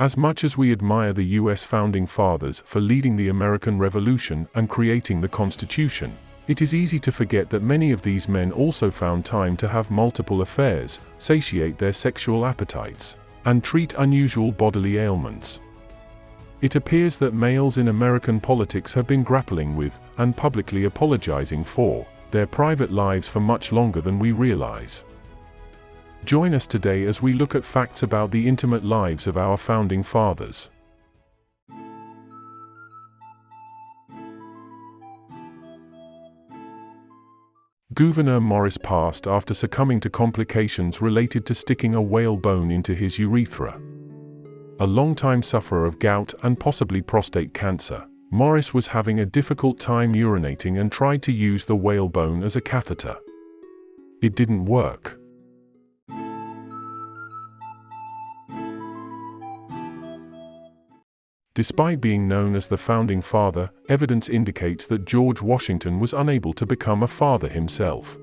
As much as we admire the U.S. Founding Fathers for leading the American Revolution and creating the Constitution, it is easy to forget that many of these men also found time to have multiple affairs, satiate their sexual appetites, and treat unusual bodily ailments. It appears that males in American politics have been grappling with, and publicly apologizing for, their private lives for much longer than we realize. Join us today as we look at facts about the intimate lives of our Founding Fathers. Gouverneur Morris passed after succumbing to complications related to sticking a whale bone into his urethra. A longtime sufferer of gout and possibly prostate cancer, Morris was having a difficult time urinating and tried to use the whale bone as a catheter. It didn't work. Despite being known as the Founding Father, evidence indicates that George Washington was unable to become a father himself.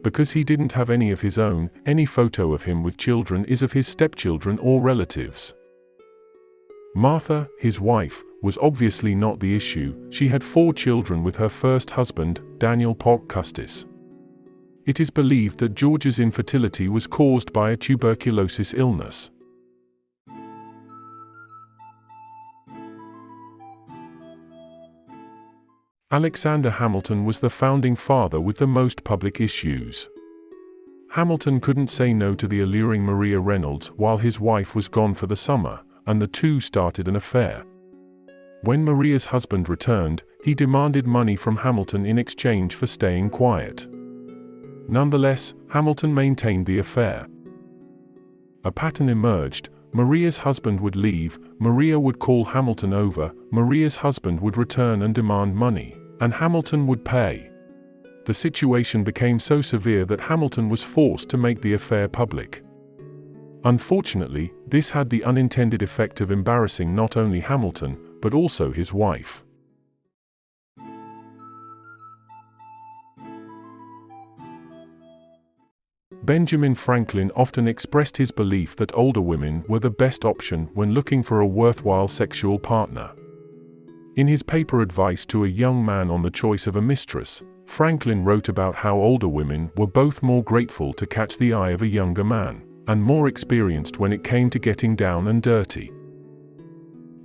Because he didn't have any of his own, any photo of him with children is of his stepchildren or relatives. Martha, his wife, was obviously not the issue. She had 4 children with her first husband, Daniel Polk Custis. It is believed that George's infertility was caused by a tuberculosis illness. Alexander Hamilton was the founding father with the most public issues. Hamilton couldn't say no to the alluring Maria Reynolds while his wife was gone for the summer, and the two started an affair. When Maria's husband returned, he demanded money from Hamilton in exchange for staying quiet. Nonetheless, Hamilton maintained the affair. A pattern emerged. Maria's husband would leave, Maria would call Hamilton over, Maria's husband would return and demand money, and Hamilton would pay. The situation became so severe that Hamilton was forced to make the affair public. Unfortunately, this had the unintended effect of embarrassing not only Hamilton, but also his wife. Benjamin Franklin often expressed his belief that older women were the best option when looking for a worthwhile sexual partner. In his paper Advice to a Young Man on the Choice of a Mistress, Franklin wrote about how older women were both more grateful to catch the eye of a younger man, and more experienced when it came to getting down and dirty.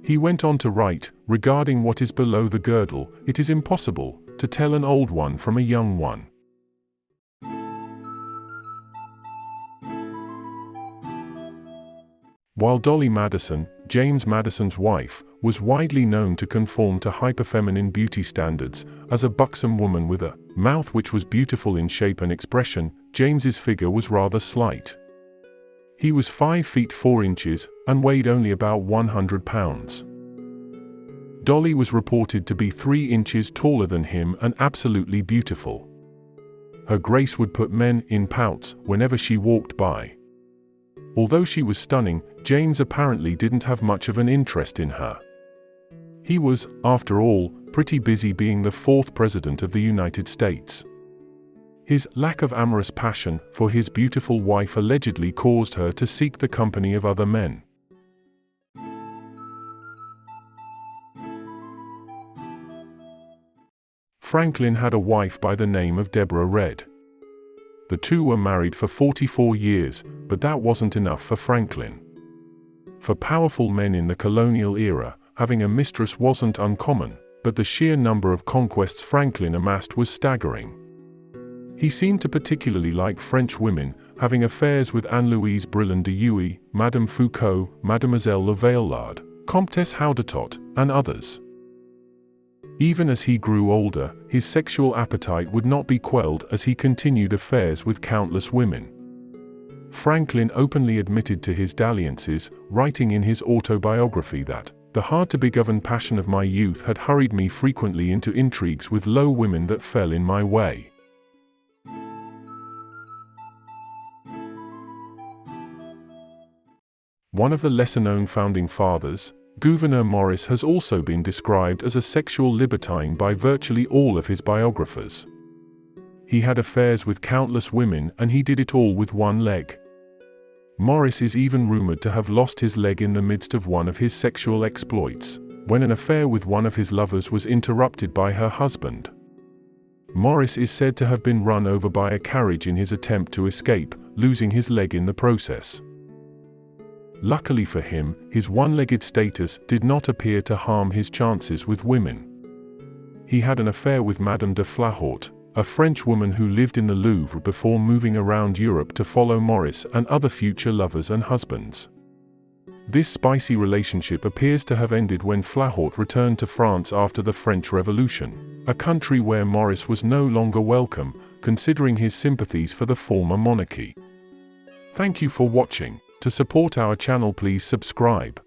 He went on to write, regarding what is below the girdle, it is impossible to tell an old one from a young one. While Dolly Madison, James Madison's wife, was widely known to conform to hyperfeminine beauty standards, as a buxom woman with a mouth which was beautiful in shape and expression, James's figure was rather slight. He was 5 feet 4 inches, and weighed only about 100 pounds. Dolly was reported to be 3 inches taller than him and absolutely beautiful. Her grace would put men in pouts whenever she walked by. Although she was stunning, James apparently didn't have much of an interest in her. He was, after all, pretty busy being the 4th President of the United States. His lack of amorous passion for his beautiful wife allegedly caused her to seek the company of other men. Franklin had a wife by the name of Deborah Red. The two were married for 44 years, but that wasn't enough for Franklin. For powerful men in the colonial era, having a mistress wasn't uncommon, but the sheer number of conquests Franklin amassed was staggering. He seemed to particularly like French women, having affairs with Anne-Louise Brilland de Huey, Madame Foucault, Mademoiselle Le Vaillard, Comtesse Haudetot, and others. Even as he grew older, his sexual appetite would not be quelled as he continued affairs with countless women. Franklin openly admitted to his dalliances, writing in his autobiography that, "The hard-to-be-governed passion of my youth had hurried me frequently into intrigues with low women that fell in my way." One of the lesser-known founding fathers, Gouverneur Morris, has also been described as a sexual libertine by virtually all of his biographers. He had affairs with countless women, and he did it all with one leg. Morris is even rumored to have lost his leg in the midst of one of his sexual exploits, when an affair with one of his lovers was interrupted by her husband. Morris is said to have been run over by a carriage in his attempt to escape, losing his leg in the process. Luckily for him, his one-legged status did not appear to harm his chances with women. He had an affair with Madame de Flahaut, a French woman who lived in the Louvre before moving around Europe to follow Morris and other future lovers and husbands. This spicy relationship appears to have ended when Flahaut returned to France after the French Revolution, a country where Morris was no longer welcome, considering his sympathies for the former monarchy. Thank you for watching. To support our channel, please subscribe.